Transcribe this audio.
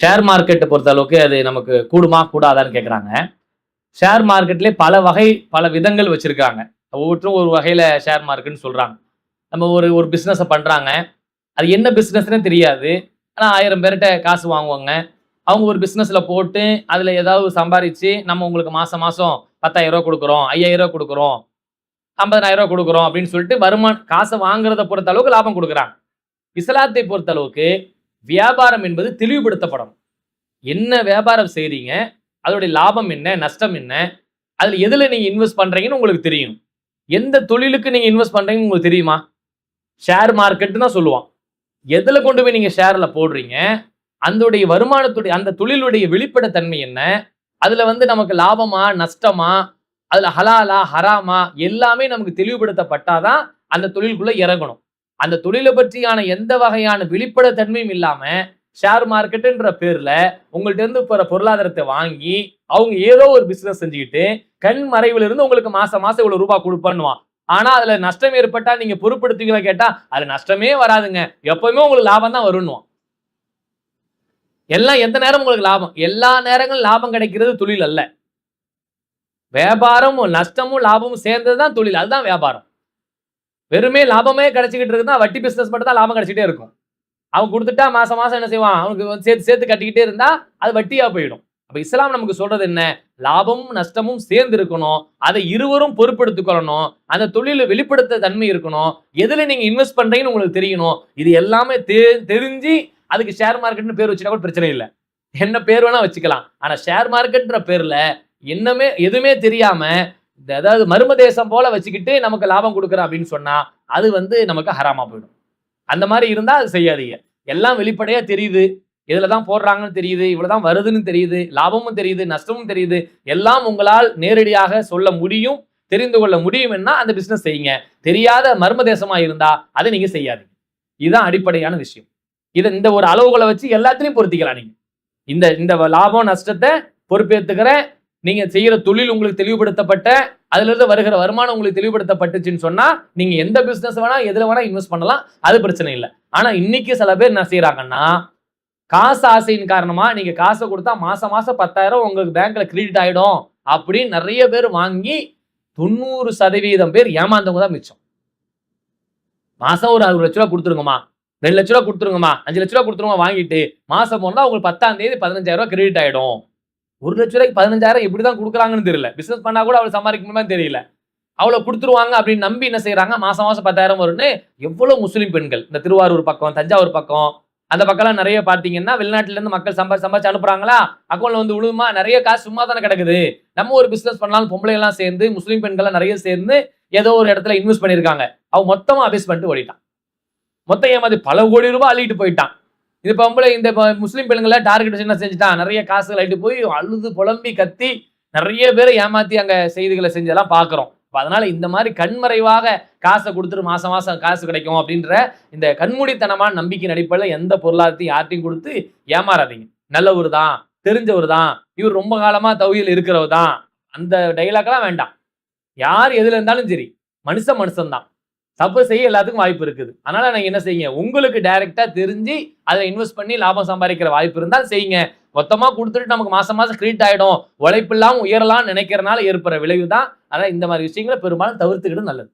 Share மார்க்கெட்ட பொறுத்த அளவுக்கு அது நமக்கு கூடுமா? கூடாதான்னு கேட்குறாங்க. ஷேர் மார்க்கெட்லயே பல வகை, பல விதங்கள் வச்சிருக்காங்க. ஒவ்வொருத்தரும் ஒரு வகையில ஷேர் மார்க்கெட்ன்னு சொல்றாங்க. நம்ம ஒரு ஒரு பிசினஸ பண்றாங்க. அது என்ன பிசினஸ்ன்னே தெரியாது. ஆனா 1000 பேர்ட்ட காசு வாங்குவாங்க. அவங்க ஒரு பிசினஸ்ல போட்டு, அதுல ஏதாவது சம்பாரிச்சு, நம்ம உங்களுக்கு மாசம் மாசம் ரூ. 10,000 குடுக்குறோம், ரூ. 5,000 குடுக்குறோம், ரூ. 50,000 குடுக்குறோம் அப்படின்னு சொல்லிட்டு காச வாங்குறத பொறுத்த அளவுக்கு லாபம் குடுக்குறாங்க. இஸ்லாத்தை பொறுத்த அளவுக்கு வியாபாரம் என்பது தெளிவுபடுத்தப்படணும். என்ன வியாபாரம் செய்றீங்க? அதோடைய லாபம் என்ன? நஷ்டம் என்ன? அதுல எதுல நீங்க இன்வெஸ்ட் பண்றீங்கன்னு உங்களுக்கு தெரியணும். எந்த தொழிலுக்கு நீங்க இன்வெஸ்ட் பண்றீங்கன்னு உங்களுக்கு தெரியுமா? ஷேர் மார்க்கெட்ன்னு தான் சொல்லுவான். எதுல கொண்டு போய் நீங்க ஷேர்ல போடுறீங்க? அந்தோடைய வருமானத்துடைய அந்த தொழிலுடைய வெளிப்படைத்தன்மை என்ன? அதுல வந்து நமக்கு லாபமா? நஷ்டமா? அதுல ஹலாலா? ஹராமா? எல்லாமே நமக்கு தெளிவுபடுத்தப்பட்டா தான் அந்த தொழிலுக்குள்ள இறங்கணும். அந்த தொழில பற்றியான எந்த வகையான வெளிப்படைத்தன்மையும் இல்லாம, ஷேர் மார்க்கெட்ன்ற பேர்ல உங்கள்ட்ட இருந்து பொருளாதாரத்த வாங்கி, அவங்க ஏதோ ஒரு பிசினஸ் செஞ்சுக்கிட்டு, கண் மறைவில இருந்து உங்களுக்கு மாசம் மாசம் இவ்வளவு ரூபாய் குடுப்பேன்னுவான். ஆனா அதுல நஷ்டம் ஏற்பட்டா நீங்க பொறுப்படுத்துவீங்களா கேட்டா, அதுல நஷ்டமே வராதுங்க. எப்பவுமே உங்களுக்கு லாபம் தான் வருன்னுவான். எல்லாம் எந்த நேரமும் உங்களுக்கு லாபம். எல்லா நேரங்களும் லாபம் கிடைக்கிறது தொழில் அல்ல. வியாபாரமும், நஷ்டமும், லாபமும் சேர்ந்தது தான் தொழில். அதுதான் வியாபாரம். வெறுமே லாபமே கிடைச்சுக்கிட்டு இருக்குன்னா, வட்டி பிசினஸ் மட்டும் தான் லாபம் கிடைச்சிட்டே இருக்கும். அவன் குடுத்துட்டா மாசம் மாசம் என்ன செய்வான்? அவனுக்கு வந்து சேர்த்து சேர்த்து கட்டிக்கிட்டே இருந்தா, அது வட்டியா போயிடும். அப்ப இஸ்லாம் நமக்கு சொல்றது என்ன? லாபமும், நஷ்டமும் சேர்ந்து இருக்கணும். அதை இருவரும் பொறுப்பெடுத்துக் கொள்ளணும். அந்த தொழில வெளிப்படுத்த தன்மை இருக்கணும். எதுல நீங்க இன்வெஸ்ட் பண்றீங்கன்னு உங்களுக்கு தெரியணும். இது எல்லாமே தெரிஞ்சு அதுக்கு ஷேர் மார்க்கெட்னு பேர் வச்சுட்டா கூட பிரச்சனை இல்ல. என்ன பேர் வேணா வச்சுக்கலாம். ஆனா ஷேர் மார்க்கெட்ன்ற பேர்ல எதுவுமே தெரியாம, அதாவது மர்ம தேசம் போல வச்சுக்கிட்டு நமக்கு லாபம் குடுக்குறேன் அப்படின்னு சொன்னா, அது வந்து நமக்கு ஹராமா போயிடும். அந்த மாரி இருந்தா அது செய்யாதீங்க. எல்லாம் வெளிப்படையா தெரியுது. இதுல தான் போடுறாங்கன்னு தெரியுது. இவ்வளவுதான் வருதுன்னு தெரியுது. லாபமும் தெரியுது, நஷ்டமும் தெரியுது. எல்லாம் உங்களால் நேரடியாக சொல்ல முடியும், தெரிந்து கொள்ள முடியும்னா அந்த பிசினஸ் செய்யுங்க. தெரியாத மர்ம தேசமா இருந்தா அதை நீங்க செய்யாதீங்க. இதுதான் அடிப்படையான விஷயம். இந்த ஒரு அளவுகள வச்சு எல்லாத்தையும் பொருத்திக்கலாம் நீங்க. இந்த இந்த லாபம், நஷ்டத்த பொறுப்பேத்துக்கிறேன். நீங்க செய்யற தொழில் உங்களுக்கு தெளிவுபடுத்தப்பட்ட, அதுல இருந்து வருகிற வருமானம் உங்களுக்கு தெளிவுபடுத்தப்பட்டுச்சுன்னு சொன்னா, நீங்க எந்த பிசினஸ் வேணா, எதுல வேணா இன்வெஸ்ட் பண்ணலாம். அது பிரச்சனை இல்ல. ஆனா இன்னைக்கு சில பேர் என்ன செய்றாங்கன்னா, காசு ஆசையின் காரணமா நீங்க காச குடுத்தா மாசம் மாசம் 10,000 உங்களுக்கு பேங்க்ல கிரெடிட் ஆயிடும் அப்படின்னு நெறைய பேர் வாங்கி 90% பேர் ஏமாந்தவங்க தான் மிச்சம். மாசம் ஒரு ரூ. 1,00,000 குடுத்துருங்கம்மா, ரூ. 2,00,000 குடுத்துருங்கம்மா, ரூ. 5,00,000 குடுத்துருங்க வாங்கிட்டு, மாசம் பொறந்தா உங்களுக்கு 10ஆம் தேதி ரூ. 15,000 கிரெடிட் ஆயிடும். ரூ. 1,00,000க்கு 15,000 எப்படிதான் குடுக்குறாங்கன்னு தெரியல. பிசினஸ் பண்ணா கூட அவ்வளவு சம்பாதிக்க முடியுமான்னு தெரியல. அவ்வளவு குடுத்துருவாங்க அப்படின்னு நம்பி என்ன செய்றாங்க, மாசம் மாசம் 10,000 வரும்னு எவ்வளவு முஸ்லிம் பெண்கள் இந்த திருவாரூர் பக்கம், தஞ்சாவூர் பக்கம், அந்த பக்கம்லாம் நெறைய பார்த்தீங்கன்னா, வெளிநாட்டுல இருந்து மக்கள் சம்பாரிச்சு அனுப்புறாங்களா, அக்கவுண்ட்ல வந்து விழுவுமா, நெறைய காசு சும்மா தானே கிடக்குது. நம்ம ஒரு பிசினஸ் பண்ணாலும் பொம்பளைங்க எல்லாம் சேர்ந்து, முஸ்லிம் பெண்கள்லாம் நெறைய சேர்ந்து ஏதோ ஒரு இடத்துல இன்வெஸ்ட் பண்ணியிருக்காங்க. அவன் மொத்தமா அபேஸ் பண்ணிட்டு ஓடிட்டான். மொத்தம் ஏமாத்தி பல கோடி ரூபாய் அள்ளிட்டு போயிட்டான். இது பொம்பளை இந்த முஸ்லிம் பெண்களை டார்கெட் வச்சு என்ன செஞ்சுட்டான், நெறைய காசுகள் அள்ளிட்டு போய் அழுது புலம்பி கத்தி நெறைய பேரை ஏமாத்தி அங்க செய்திகளை செஞ்சதெல்லாம் பார்க்கிறோம். அதனால இந்த மாதிரி கண்மறைவாக காசை கொடுத்துட்டு மாசம் மாசம் காசு கிடைக்கும் அப்படின்ற இந்த கண்மூடித்தனமான நம்பிக்கையின் அடிப்படையில் எந்த பொருளாதாரத்தையும் யார்ட்டையும் கொடுத்து ஏமாறாதீங்க. நல்லவர் தான், தெரிஞ்சவர் தான், இவர் ரொம்ப காலமா தௌஹீதுல இருக்கிறவர் தான், அந்த டைலாக்லாம் வேண்டாம். யார் எதுல இருந்தாலும் சரி, மனுஷன் தான். தப்பு செய்ய எல்லாத்துக்கும் வாய்ப்பு இருக்குது. அதனால நீங்க என்ன செய்யுங்க, உங்களுக்கு டைரக்டா தெரிஞ்சு அதை இன்வெஸ்ட் பண்ணி லாபம் சம்பாதிக்கிற வாய்ப்பு இருந்தால் செய்யுங்க. மொத்தமா குடுத்துட்டு நமக்கு மாசம் மாசம் கிரெடிட் ஆயிடும், உழைப்பில்லாம உயரலாம்னு நினைக்கிறனால ஏற்படுற விளைவு தான். அதனால இந்த மாதிரி விஷயங்களை பெரும்பாலும் தவிர்த்துக்கிட்டு நல்லது.